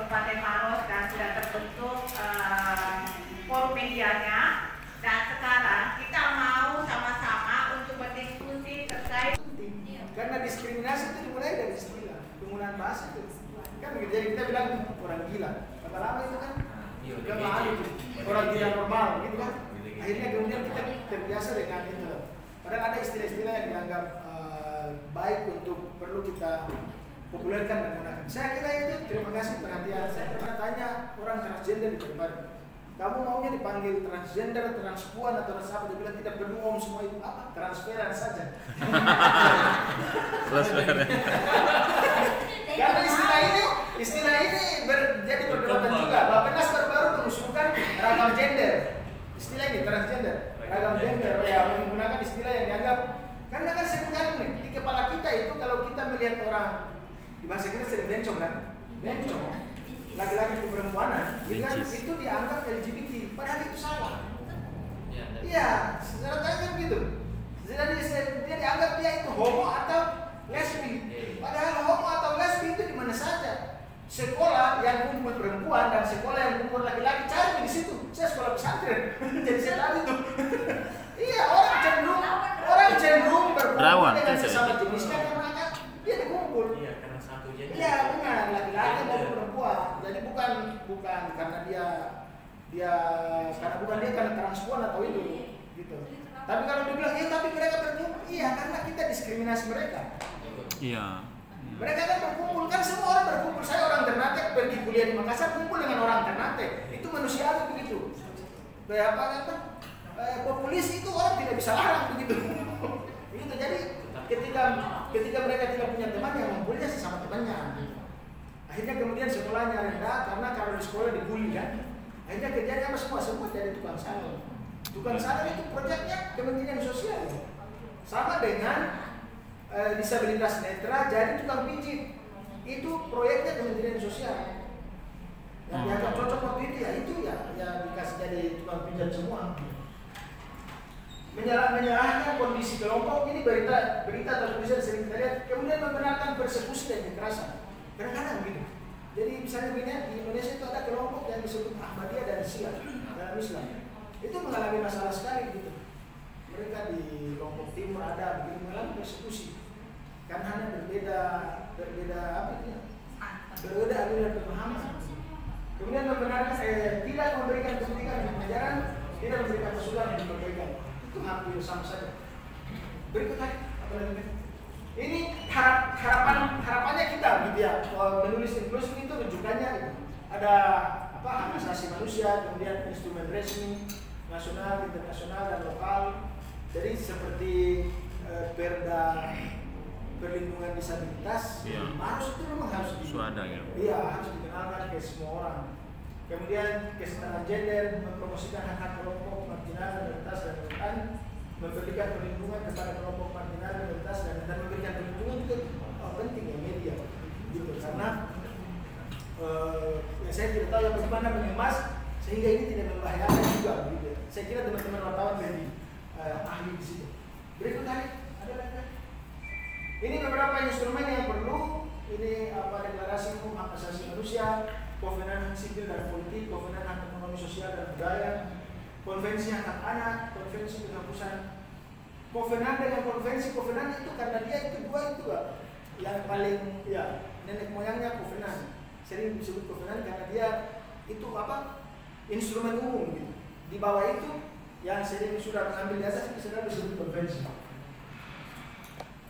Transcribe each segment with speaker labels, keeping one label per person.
Speaker 1: Kabupaten Maros dan sudah terbentuk forum medianya, dan sekarang kita mau sama-sama untuk berdiskusi terkait
Speaker 2: karena diskriminasi itu dimulai dari istilah penggunaan bahasa itu kan begitu. Jadi kita bilang orang gila, kata lama itu kan udah mahal itu orang gila normal gitu kan. Akhirnya kemudian kita terbiasa dengan itu. Padahal ada istilah-istilah yang dianggap baik untuk perlu kita populerkan dan gunakan. Saya kira itu, terima kasih perhatian. Saya pernah tanya orang transgender di depan, kamu maunya dipanggil transgender, transpuan atau apa? Dia bilang tidak perlu om, semua itu apa? Transferan saja.
Speaker 3: Transferan.
Speaker 2: Karena istilah ini jadi perdebatan juga. Bappenas baru-baru mengusulkan ragam gender. Istilah ini transgender, ragam gender, ya menggunakan istilah yang dianggap, karena kan sebenarnya nih di kepala kita itu kalau kita melihat orang di bahasa kita sering bencong kan, bencong, laki-laki perempuanan, kan itu dianggap LGBT, padahal itu salah. Iya, secara kan gitu. Jadi dia dianggap dia itu homo atau lesbi, padahal homo atau lesbi itu di mana saja. Sekolah yang kumpul perempuan dan sekolah yang kumpul laki-laki, cari di situ. Saya sekolah pesantren, jadi saya tahu itu. Iya, orang cenderung berkumpul dengan sesama jenisnya karena kan dia dikumpul.
Speaker 4: Iya, karena satu jenis.
Speaker 2: Iya, benar, laki-laki maupun perempuan. Jadi bukan karena dia karena transpuan atau itu, gitu. Tapi kalau dibilang tapi mereka berkumpul, iya karena kita diskriminasi mereka.
Speaker 3: Iya.
Speaker 2: Mereka kan berkumpul, kan semua orang berkumpul. Saya orang Ternate pergi kuliah di Makassar, kumpul dengan orang Ternate. Itu manusiawi begitu. Kayak apa kata? Populis itu orang tidak bisa larang begitu. Begitu. Jadi ketika mereka tidak punya teman, yang ngumpulnya sesama temannya. Akhirnya kemudian sekolahnya rendah karena kalau di sekolah dibully kan. Akhirnya kerjanya apa semua jadi tukang salon. Tukang salon itu proyeknya Kementerian Sosial. Sama dengan disabilitas netra jadi tukang pijit, itu proyeknya Kementerian Sosial. Yang dianggap cocok waktu itu ya dikasih jadi tukang pijat semua. Menyalahkan kondisi kelompok ini berita atau tulisan sering kita lihat, kemudian membenarkan persekusi dan kekerasan. Kadang-kadang gitu. Jadi misalnya di Indonesia itu ada kelompok yang disebut Ahmadiyah dan Syiah dalam Islam. Itu mengalami masalah sekali gitu. Mereka di Lombok Timur ada begitu mengalami persekusi karena hanya berbeda apa itu ya? Berbeda aliran pemahaman. Kemudian membenarkan tidak memberikan pendidikan dan pengajaran, tidak memberikan masukan dan perbaikan. Itu hampir sama saja. Berikut lagi apa lagi? Ini harapannya kita gitu ya. Menulis inklusif itu rujukannya gitu. Ada apa? Hak asasi manusia, kemudian instrumen resmi nasional, internasional dan lokal. Jadi seperti perda perlindungan disabilitas, harus itu memang harus harus dikenalkan ke semua orang. Kemudian kesetaraan gender, mempromosikan hak-hak kelompok marginal, minoritas dan rentan, memberikan perlindungan kepada kelompok marginal, minoritas dan memberikan perlindungan itu penting ya media, gitu. Karena saya tidak tahu yang bagaimana mengemas sehingga ini tidak membahayakan juga, gitu. Saya kira teman-teman wartawan menjadi ahli di situ. Berikut tadi ada lagi. Ini beberapa instrumen yang perlu. Ini deklarasi hukum hak asasi manusia, kovenan hak sipil dan politik, kovenan hak ekonomi sosial dan budaya, konvensi hak anak, konvensi penghapusan. Kovenan dengan konvensi, kovenan itu karena dia itu dua itu yang paling nenek moyangnya kovenan. Sering disebut kovenan karena dia itu instrumen umum gitu. Di bawah itu yang sering sudah mengambil di atas itu sudah disebut konvensi.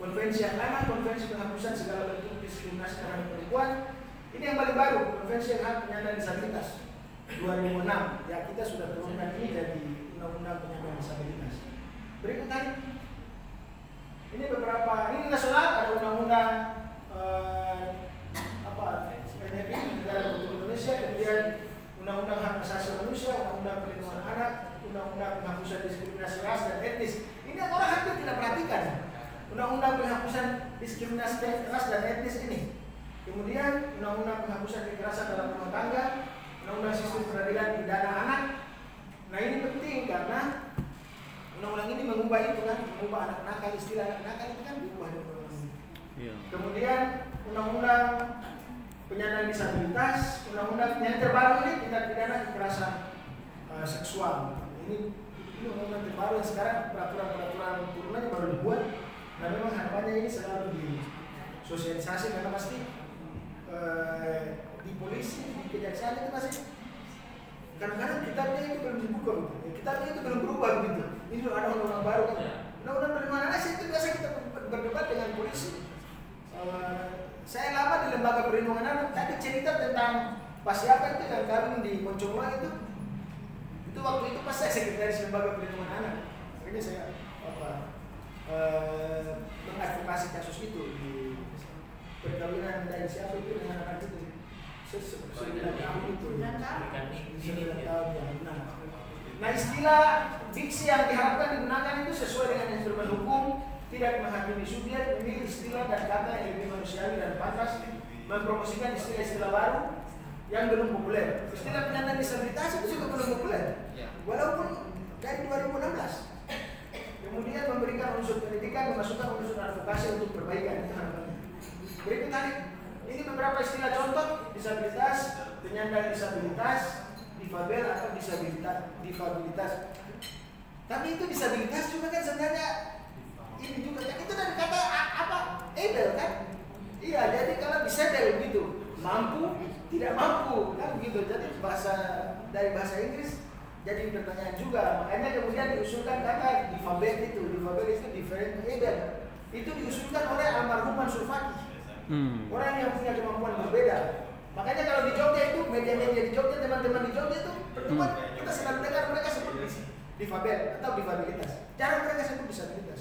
Speaker 2: Konvensi yang lama, konvensi penghapusan segala bentuk diskriminasi terhadap perempuan. Ini yang paling baru, konvensi hak penyandang disabilitas 2006. Ya kita sudah turunkan ini jadi undang-undang penyandang disabilitas. Berikut tadi. Ini beberapa, ini nasional ada undang-undang PNRI negara Republik Indonesia, kemudian undang-undang hak asasi manusia, undang-undang perlindungan anak, undang-undang penghapusan diskriminasi ras dan etnis. Ini orang hampir tidak perhatikan. Undang-undang penghapusan diskriminasi ras dan etnis ini. Kemudian undang-undang penghapusan kekerasan dalam rumah tangga, undang-undang sistem peradilan pidana anak. Nah ini penting karena undang-undang ini mengubah itu kan, mengubah anak nakal, istilah anak nakal itu kan diubah di undang-undang ini. Kemudian undang-undang penyandang disabilitas, undang-undang yang terbaru ini tindak pidana kekerasan seksual. Ini undang-undang terbaru yang sekarang peraturan turunannya baru dibuat. Nah memang harapannya ini selalu disosialisasi karena pasti di polisi, di kejaksaan itu masih kadang-kadang kitabnya itu belum dibuka, kitabnya itu belum berubah begitu. Ini ada undang-undang baru kan. Undang-undang perlindungan anak itu biasa kita berdebat dengan polisi. Saya lama di lembaga perlindungan anak, tadi cerita tentang pas siapa itu yang kawin di Moncongwa itu waktu itu pas saya sekretaris lembaga perlindungan anak, makanya saya mengadvokasi kasus itu di perkawinan dari siapa itu dengan anak itu. Sembilan tahun itu. Nah istilah diksi yang diharapkan digunakan itu sesuai dengan instrumen hukum, tidak menghakimi subjek, memilih istilah dan kata yang lebih manusiawi dan pantas, mempromosikan istilah-istilah baru yang belum populer. Istilah penyandang disabilitas itu juga belum populer, walaupun dari 2016. Kemudian memberikan unsur pendidikan, memasukkan unsur advokasi untuk perbaikan itu harapannya. Berikut tadi, ini beberapa istilah contoh: disabilitas, penyandang disabilitas, difabel atau difabilitas. Tapi itu disabilitas juga kan sebenarnya ini juga kan itu dari kata apa? Able kan? Iya, jadi kalau disable gitu, mampu, tidak mampu kan begitu. Jadi dari bahasa Inggris jadi pertanyaan juga. Makanya kemudian diusulkan kata difabel itu different able. Itu diusulkan oleh almarhum Mansur Fakih. Orang yang punya kemampuan berbeda. Makanya kalau di Jogja itu, media-media di Jogja, teman-teman di Jogja itu pertemuan, kita selalu dengar mereka sebut difabel atau difabilitas. Jarang mereka sebut disabilitas.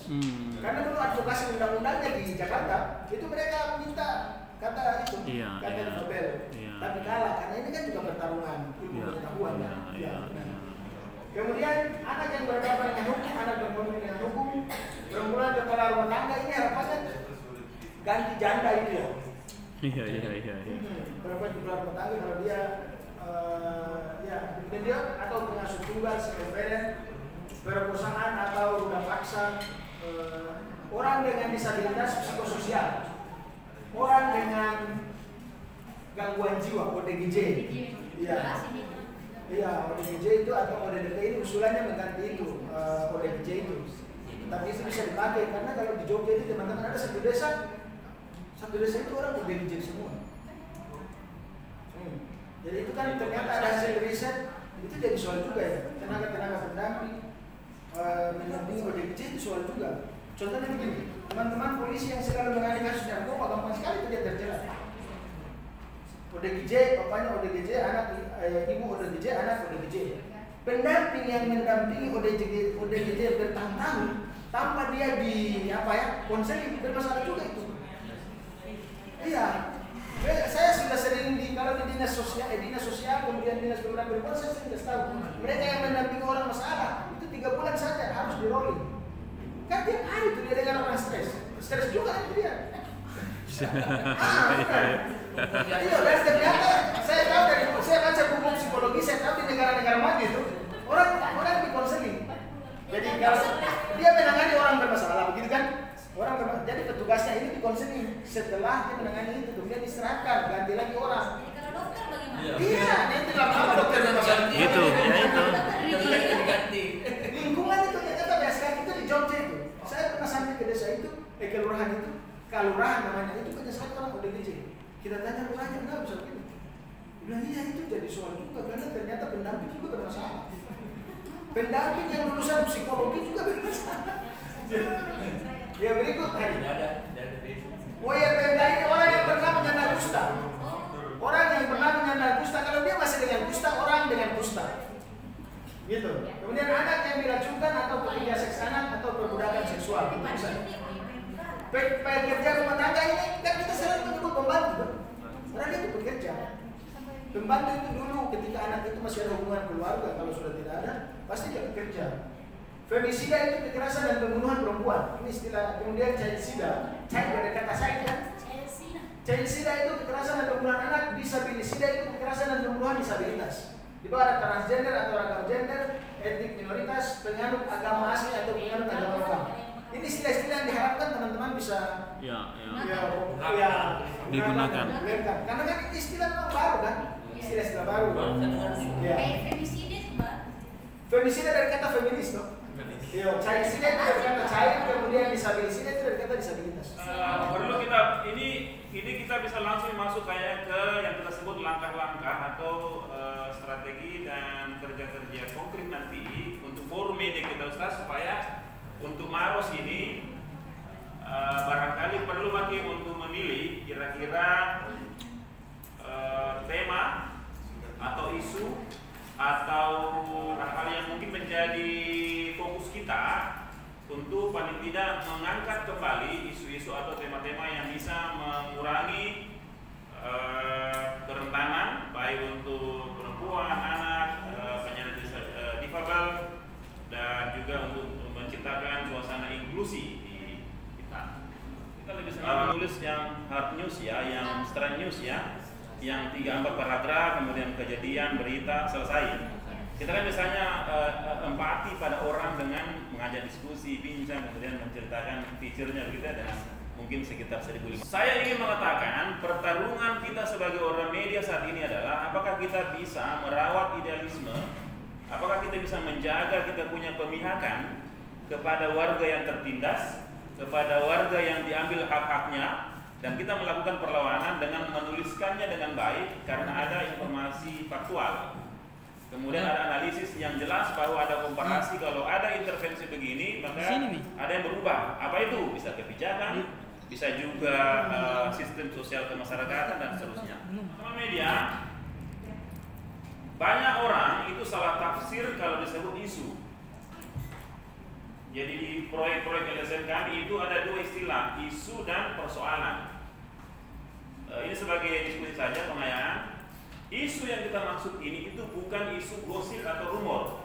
Speaker 2: Karena dulu advokasi undang-undangnya di Jakarta, itu mereka minta kata itu, kata difabel. Tapi kalah, karena ini kan juga pertarungan ilmu pengetahuan. Kemudian anak yang berhadapan dengan hukum, anak berhadapan dengan hukum, perempuan kepala rumah tangga, ini harapannya ganti janda itu ya. Iya. Perempuan kepala rumah tangga kalau dia dia atau pengasuh tunggal, sekretariat, perkosaan atau ruda paksa, orang dengan disabilitas psikososial, orang dengan gangguan jiwa (ODGJ). Iya, ODGJ itu atau ODDP ini usulannya mengganti itu ODGJ itu. Tapi itu bisa dipakai karena kalau di Jogja itu teman-teman ada satu desa itu orang ODGJ semua. Jadi itu kan ternyata ada hasil riset, itu jadi soal juga ya. Tenaga-tenaga pendamping mendampingi ODGJ itu soal juga. Contohnya begini, teman-teman polisi yang selalu menangani kasus narkoba gampang sekali itu dia terjerat. ODGJ, bapaknya ODGJ, anak ibu ODGJ, anak ODGJ. Pendamping yang mendampingi ODGJ bertahun-tahun tanpa dia konseling bermasalah juga itu. Iya, saya sudah sering kalau di dinas sosial, kemudian dinas pemberdayaan perempuan, saya sudah tahu mereka yang mendampingi orang masalah itu 3 bulan saja harus di rolling. Kan tiap hari itu dia dengan orang stres juga kan dia. Iya, dan ternyata saya tahu saya baca buku psikologi, saya tahu di negara-negara maju itu orang di konseling. Jadi kalau dia menangani orang bermasalah begitu kan, jadi petugasnya ini di konseling. Setelah dia menangani itu, kemudian diserahkan, ganti lagi orang.
Speaker 1: Kalau dokter bagaimana?
Speaker 2: Iya, nanti lama-lama dokter bermasalah.
Speaker 3: Itu.
Speaker 2: Diganti. Lingkungan itu ternyata biasa itu di Jogja itu. Saya pernah sampai ke desa itu, kelurahan itu, kalurahan namanya itu banyak sekali orang ODGJ. Kita tanya lurahnya kenapa bisa begini? Bilang iya itu jadi soal juga karena ternyata pendamping juga bermasalah. Pendamping yang lulusan psikologi juga bermasalah. Ya berikut tadi. WYPMK ini orang yang pernah menyandang kusta. Orang yang pernah menyandang kusta, kalau dia masih dengan kusta, orang dengan kusta. Gitu. Kemudian anak yang diracunkan atau pekerja seks anak atau perbudakan seksual. Itu bisa. Pekerja rumah tangga ini kan kita selalu menyebut pembantu. Orang itu bekerja. Pembantu itu dulu ketika anak itu masih ada hubungan keluarga, kalau sudah tidak ada, pasti dia bekerja. Femisida itu kekerasan dan pembunuhan perempuan. Ini istilah. Kemudian childcida, dari kata saya kan. Childcida itu kekerasan dan pembunuhan anak. Disabilisida itu kekerasan dan pembunuhan disabilitas. Di bawah ada transgender atau ragam gender, etnik minoritas, penganut agama asli atau penganut agama lokal. Ini istilah-istilah yang diharapkan teman-teman bisa
Speaker 3: Ya,
Speaker 2: digunakan. Karena kan ini istilah memang baru kan, istilah baru. Ya.
Speaker 4: Femisida sebab.
Speaker 2: Femisida dari kata feminis, no? Iya, childisida itu dari kata child, kemudian disabilisida itu dari kata disabilitas.
Speaker 3: Perlu kita ini kita bisa langsung masuk kayak ke yang kita sebut langkah-langkah atau strategi dan kerja-kerja konkret nanti untuk forum media kita Ustaz, supaya untuk Maros ini barangkali perlu lagi untuk memilih kira-kira tema atau isu atau hal-hal yang mungkin menjadi fokus kita untuk paling tidak mengangkat kembali isu-isu atau tema-tema yang bisa mengurangi kerentanan baik untuk perempuan, anak, penyandang difabel, dan juga untuk menciptakan suasana inklusi di kita. Kita lebih senang menulis yang hard news ya, yang straight news ya, yang 3-4 paragraf, kemudian kejadian, berita, selesai. Kita kan biasanya empati pada orang dengan mengajak diskusi, bincang, kemudian menceritakan fiturnya begitu dan mungkin sekitar 1.500. Saya ingin mengatakan pertarungan kita sebagai orang media saat ini adalah apakah kita bisa merawat idealisme, apakah kita bisa menjaga kita punya pemihakan kepada warga yang tertindas, kepada warga yang diambil hak-haknya, dan kita melakukan perlawanan dengan menuliskannya dengan baik karena ada informasi faktual. Kemudian ada analisis yang jelas bahwa ada komparasi, kalau ada intervensi begini maka ada yang berubah. Apa itu? Bisa kebijakan, bisa juga sistem sosial kemasyarakatan dan seterusnya. Sama media, banyak orang itu salah tafsir kalau disebut isu. Jadi di proyek-proyek LSM kami itu ada 2 istilah, isu dan persoalan. Ini sebagai diskusi saja pengayaan. Isu yang kita maksud ini itu bukan isu gosip atau rumor,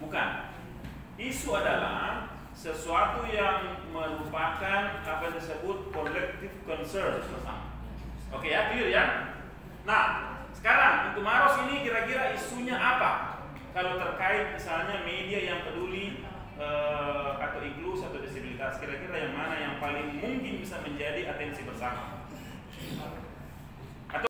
Speaker 3: bukan. Isu adalah sesuatu yang merupakan apa yang disebut collective concern bersama. Oke ya, clear ya. Nah, sekarang untuk Maros ini kira-kira isunya apa? Kalau terkait misalnya media yang peduli atau inklusi atau disabilitas, kira-kira yang mana yang paling mungkin bisa menjadi atensi bersama?